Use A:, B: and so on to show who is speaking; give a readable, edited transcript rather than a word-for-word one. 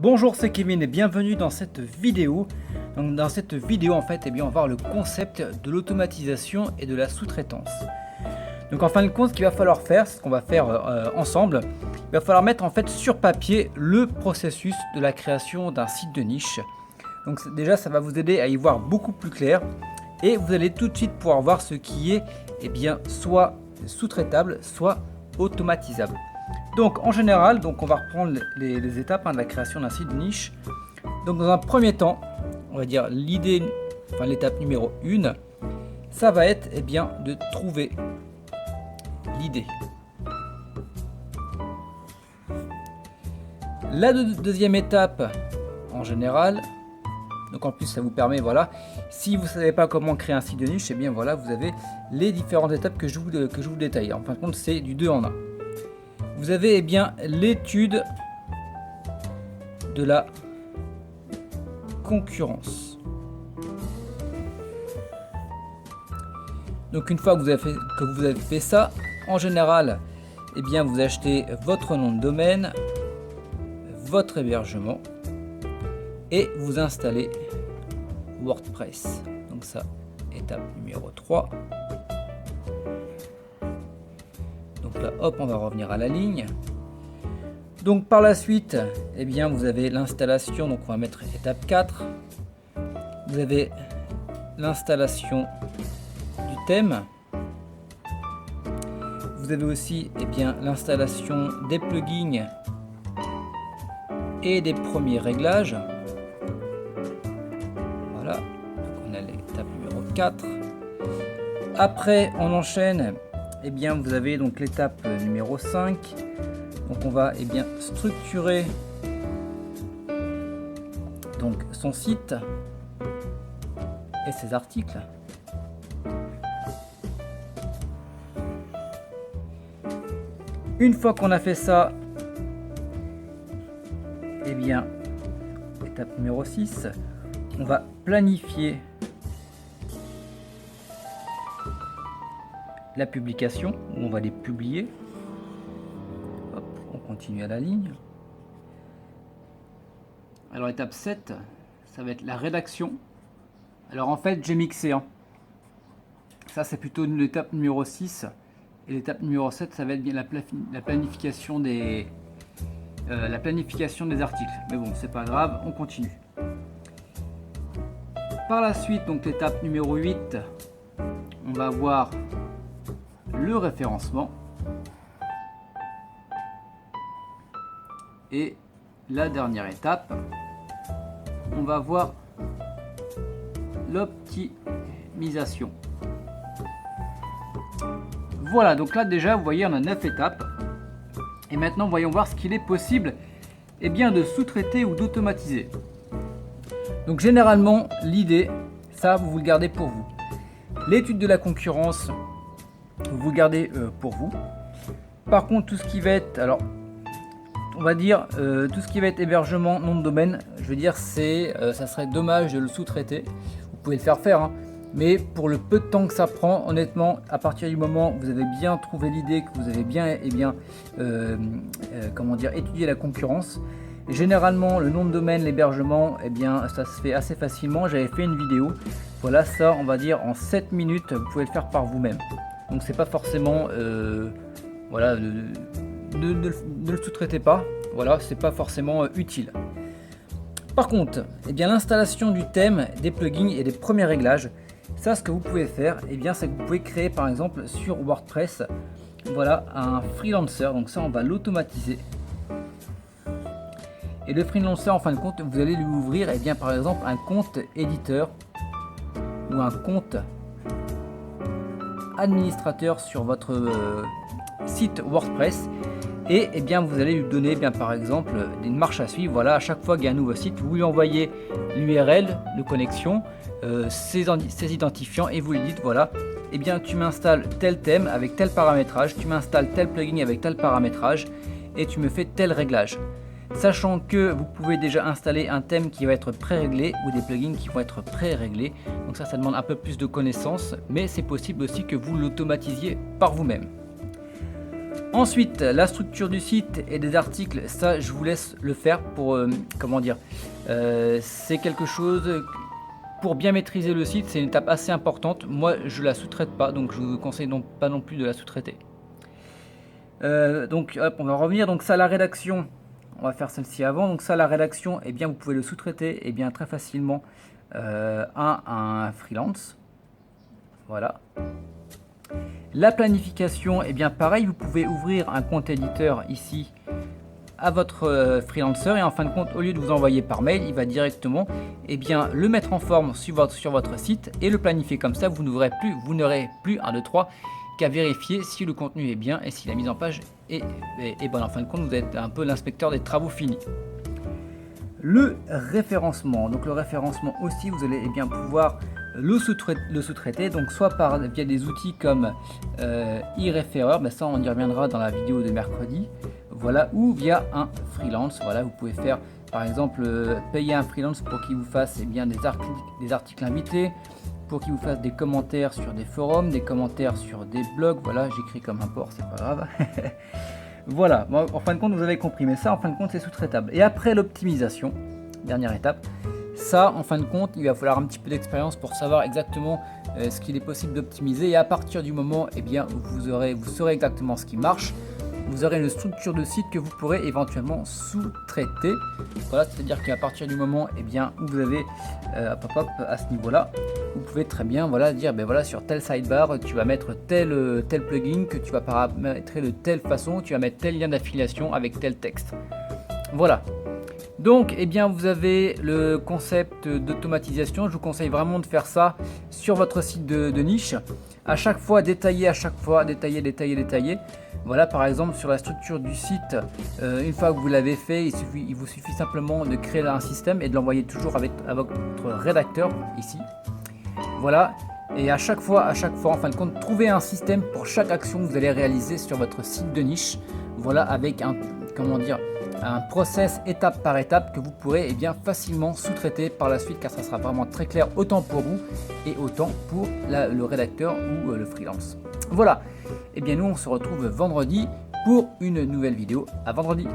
A: Bonjour, c'est Kevin et bienvenue dans cette vidéo. Donc dans cette vidéo en fait, on va voir le concept de l'automatisation et de la sous-traitance. Donc en fin de compte, ce qu'il va falloir faire, c'est ce qu'on va faire ensemble. Il va falloir mettre en fait sur papier le processus de la création d'un site de niche. Donc déjà, ça va vous aider à y voir beaucoup plus clair et vous allez tout de suite pouvoir voir ce qui est soit sous-traitable, soit automatisable. Donc en général, on va reprendre les étapes de la création d'un site de niche. Donc dans un premier temps, on va dire l'étape numéro 1, ça va être de trouver l'idée. La deuxième étape, en général, donc en plus ça vous permet, si vous ne savez pas comment créer un site de niche, vous avez les différentes étapes que je vous détaille. En fin de compte, c'est du 2 en 1. Vous avez l'étude de la concurrence. Donc une fois que vous avez fait ça, en général, vous achetez votre nom de domaine, votre hébergement et vous installez WordPress. Donc ça, étape numéro 3. Donc là, hop, on va revenir à la ligne. Donc par la suite, vous avez l'installation. Donc on va mettre étape 4. Vous avez l'installation du thème. Vous avez aussi l'installation des plugins et des premiers réglages. Voilà, donc on a l'étape numéro 4. Après, on enchaîne. Vous avez donc l'étape numéro 5. Donc on va structurer donc son site et ses articles. Une fois qu'on a fait ça, étape numéro 6, on va planifier la publication, où on va les publier. Hop, on continue à la ligne. Alors étape 7, ça va être la rédaction. Alors en fait, j'ai mixé. Ça, c'est plutôt l'étape numéro 6. Et l'étape numéro 7, ça va être bien la planification des articles. Mais bon, c'est pas grave, on continue. Par la suite, donc l'étape numéro 8, on va voir le référencement et la dernière étape, on va voir l'optimisation. Voilà, donc là déjà vous voyez on a 9 étapes et maintenant voyons voir ce qu'il est possible de sous-traiter ou d'automatiser. Donc généralement l'idée, ça vous le gardez pour vous. L'étude de la concurrence, vous gardez pour vous. Par contre, tout ce qui va être, tout ce qui va être hébergement, nom de domaine, je veux dire, ça serait dommage de le sous-traiter. Vous pouvez le faire, mais pour le peu de temps que ça prend, honnêtement, à partir du moment où vous avez bien trouvé l'idée, que vous avez bien, étudié la concurrence, généralement le nom de domaine, l'hébergement, ça se fait assez facilement. J'avais fait une vidéo. Voilà, ça, on va dire en 7 minutes, vous pouvez le faire par vous-même. Donc c'est pas forcément ne le sous-traitez pas, c'est pas forcément utile. Par contre, l'installation du thème, des plugins et des premiers réglages, ça, ce que vous pouvez faire, c'est que vous pouvez créer par exemple sur WordPress un freelancer. Donc ça, on va l'automatiser. Et le freelancer, en fin de compte, vous allez lui ouvrir par exemple un compte éditeur ou un compte administrateur sur votre site WordPress et vous allez lui donner par exemple une marche à suivre. À chaque fois qu'il y a un nouveau site, vous lui envoyez l'URL de connexion, ses identifiants et vous lui dites tu m'installes tel thème avec tel paramétrage, tu m'installes tel plugin avec tel paramétrage et tu me fais tel réglage. Sachant que vous pouvez déjà installer un thème qui va être pré-réglé ou des plugins qui vont être pré-réglés. Donc ça demande un peu plus de connaissances, mais c'est possible aussi que vous l'automatisiez par vous-même. Ensuite, la structure du site et des articles, ça je vous laisse le faire pour, comment dire, c'est quelque chose, pour bien maîtriser le site, c'est une étape assez importante. Moi je la sous-traite pas, donc je vous conseille donc pas non plus de la sous-traiter. Donc hop, on va revenir, donc ça la rédaction, on va faire celle-ci avant, donc ça la rédaction, et bien vous pouvez le sous-traiter et bien très facilement à un freelance, voilà. La planification, et bien pareil, vous pouvez ouvrir un compte éditeur ici à votre freelancer, et en fin de compte, au lieu de vous envoyer par mail, il va directement bien le mettre en forme sur votre site et le planifier. Comme ça, vous n'aurez plus 1, 2, 3 qu'à vérifier si le contenu est bien et si la mise en page est bonne. En fin de compte, vous êtes un peu l'inspecteur des travaux finis. Le référencement, donc le référencement aussi, vous allez bien pouvoir le sous-traiter, donc soit via des outils comme eReferrer, mais ça on y reviendra dans la vidéo de mercredi, voilà, ou via un freelance. Voilà, vous pouvez faire par exemple payer un freelance pour qu'il vous fasse des articles invités, pour qu'il vous fasse des commentaires sur des forums, des commentaires sur des blogs. Voilà, j'écris comme un porc, c'est pas grave. Voilà, bon, en fin de compte vous avez compris, mais ça en fin de compte c'est sous-traitable. Et après l'optimisation, dernière étape, ça en fin de compte il va falloir un petit peu d'expérience pour savoir exactement ce qu'il est possible d'optimiser, et à partir du moment vous saurez exactement ce qui marche, vous aurez une structure de site que vous pourrez éventuellement sous-traiter. Voilà, c'est-à-dire qu'à partir du moment où vous avez à ce niveau-là, vous pouvez très bien dire voilà, sur tel sidebar tu vas mettre tel plugin que tu vas paramétrer de telle façon, tu vas mettre tel lien d'affiliation avec tel texte. Voilà. Donc vous avez le concept d'automatisation. Je vous conseille vraiment de faire ça sur votre site de niche. À chaque fois détailler, détailler. Voilà, par exemple sur la structure du site, une fois que vous l'avez fait, il vous suffit simplement de créer un système et de l'envoyer toujours avec votre rédacteur ici. Voilà, et à chaque fois en fin de compte, trouver un système pour chaque action que vous allez réaliser sur votre site de niche. Voilà, avec un process étape par étape que vous pourrez facilement sous-traiter par la suite, car ça sera vraiment très clair autant pour vous et autant pour le rédacteur ou le freelance. Voilà, nous on se retrouve vendredi pour une nouvelle vidéo. À vendredi.